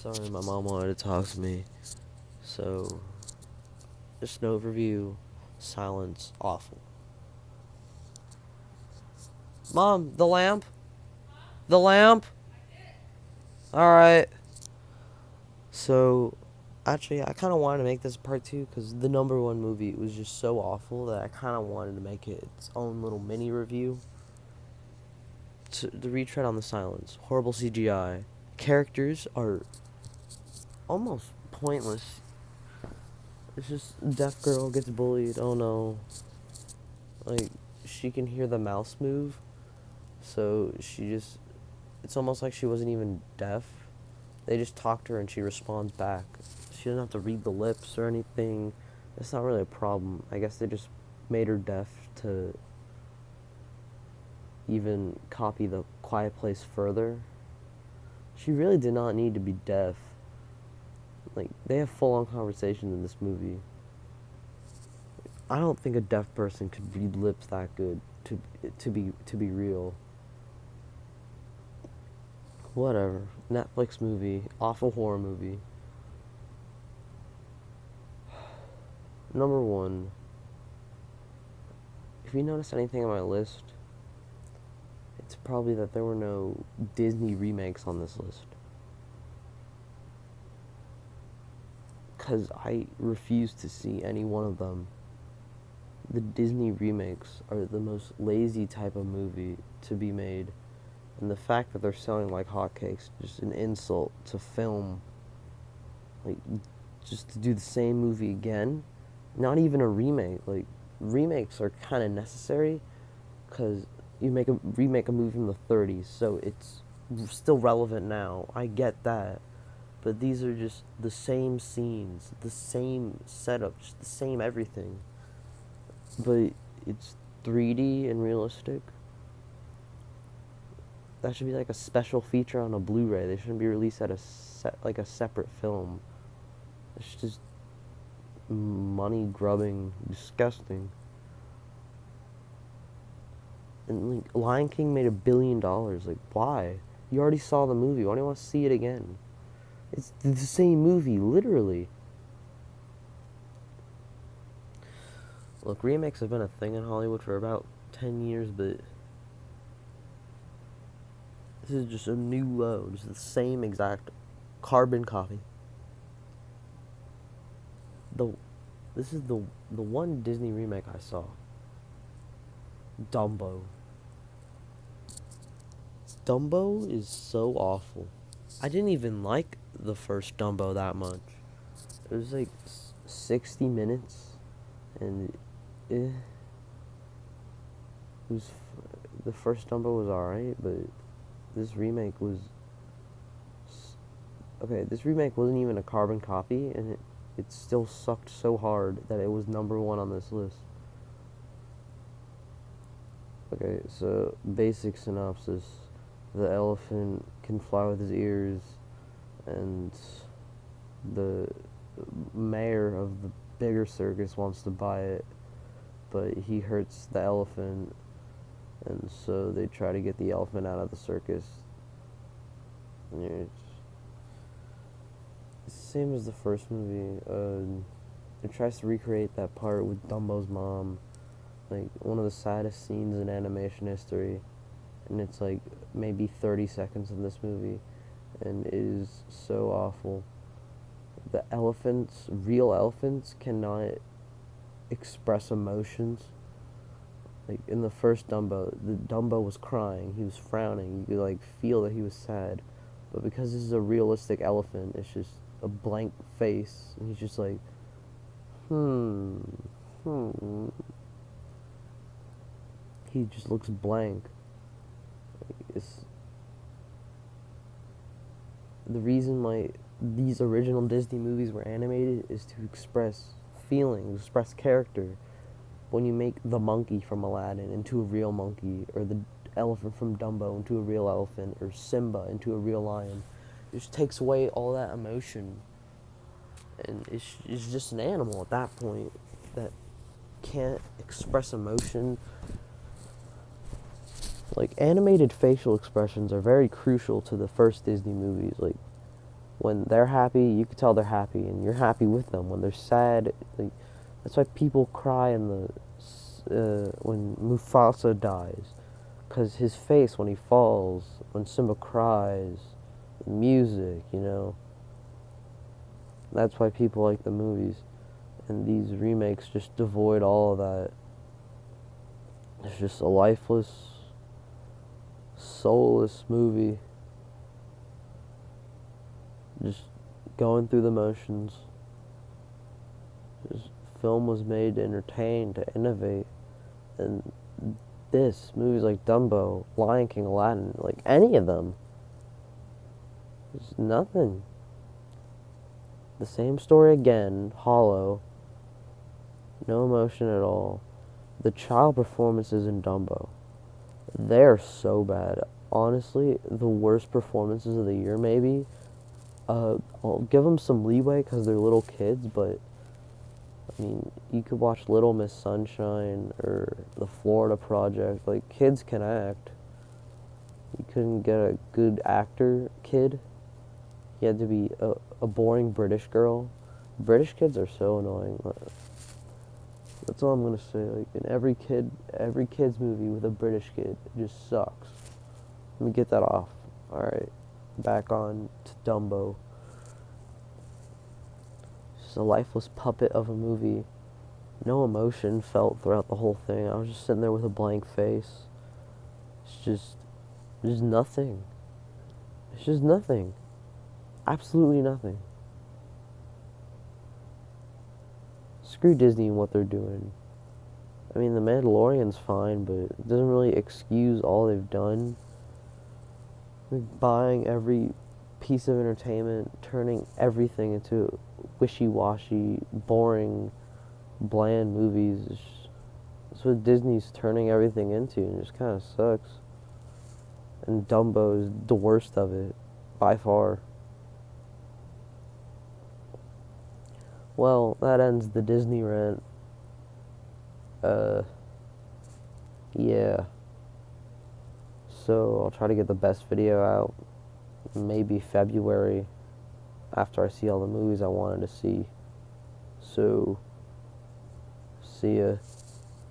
Sorry, my mom wanted to talk to me. So, just an overview. Silence. Awful. Mom, the lamp? The lamp? Alright. So, actually, I kind of wanted to make this part two because the number one movie was just so awful that I kind of wanted to make it its own little mini review. The retread on the silence. Horrible CGI. Characters are almost pointless. It's just deaf girl gets bullied. Oh no. Like, she can hear the mouse move. So she just, it's almost like she wasn't even deaf. They just talk to her and she responds back. She doesn't have to read the lips or anything. It's not really a problem. I guess they just made her deaf to even copy the Quiet Place further. She really did not need to be deaf. Like, they have full-on conversations in this movie. I don't think a deaf person could read lips that good to be real. Whatever. Netflix movie. Awful horror movie. Number one. If you notice anything on my list, it's probably that there were no Disney remakes on this list. Because I refuse to see any one of them. The Disney remakes are the most lazy type of movie to be made. And the fact that they're selling like hotcakes, just an insult to film. Like, just to do the same movie again. Not even a remake. Like, remakes are kind of necessary because you remake a movie from the 30s, so it's still relevant now. I get that. But these are just the same scenes, the same setup, just the same everything. But it's 3D and realistic. That should be like a special feature on a Blu-ray. They shouldn't be released at a separate film. It's just money grubbing, disgusting. And like, Lion King made $1 billion. Like, why? You already saw the movie. Why do you want to see it again? It's the same movie, literally. Look, remakes have been a thing in Hollywood for about 10 years, but this is just a new low. Just the same exact carbon copy. This is the one Disney remake I saw. Dumbo. Dumbo is so awful. I didn't even like the first Dumbo that much. It was like 60 minutes, and it was, the first Dumbo was alright, but this remake was, okay, this remake wasn't even a carbon copy, and it still sucked so hard that it was number one on this list. Okay, so basic synopsis. The elephant can fly with his ears, and the mayor of the bigger circus wants to buy it, but he hurts the elephant, and so they try to get the elephant out of the circus. And it's the same as the first movie. It tries to recreate that part with Dumbo's mom, like one of the saddest scenes in animation history, and it's like maybe 30 seconds of this movie, and it is so awful. The elephants, real elephants, cannot express emotions. Like in the first Dumbo, the Dumbo was crying, he was frowning, you could like feel that he was sad, but because this is a realistic elephant, it's just a blank face, and he's just like, he just looks blank. It's the reason why these original Disney movies were animated is to express feelings, express character. When you make the monkey from Aladdin into a real monkey, or the elephant from Dumbo into a real elephant, or Simba into a real lion, it just takes away all that emotion, and it's just an animal at that point that can't express emotion. Like, animated facial expressions are very crucial to the first Disney movies. Like, when they're happy, you can tell they're happy, and you're happy with them. When they're sad, like, that's why people cry in the when Mufasa dies, because his face when he falls, when Simba cries, the music, you know. That's why people like the movies, and these remakes just devoid all of that. It's just a lifeless, soulless movie, just going through the motions. Just film was made to entertain, to innovate, and this movies like Dumbo, Lion King, Aladdin, like any of them, there's nothing. The same story again, hollow, no emotion at all. The child performances in Dumbo, they're so bad. Honestly, the worst performances of the year, maybe. I'll give them some leeway because they're little kids, but I mean, you could watch Little Miss Sunshine or The Florida Project. Like, kids can act. You couldn't get a good actor kid. You had to be a boring British girl. British kids are so annoying. That's all I'm gonna say. Like, in every kid's movie with a British kid, it just sucks. Let me get that off. Alright, back on to Dumbo. Just a lifeless puppet of a movie. No emotion felt throughout the whole thing. I was just sitting there with a blank face. It's just, there's nothing. It's just nothing. Absolutely nothing. Screw Disney and what they're doing. I mean, The Mandalorian's fine, but it doesn't really excuse all they've done. Like, buying every piece of entertainment, turning everything into wishy-washy, boring, bland movies. That's what Disney's turning everything into, and it just kind of sucks. And Dumbo is the worst of it, by far. Well, that ends the Disney rant. Yeah. So I'll try to get the best video out. Maybe February, after I see all the movies I wanted to see. So, see ya.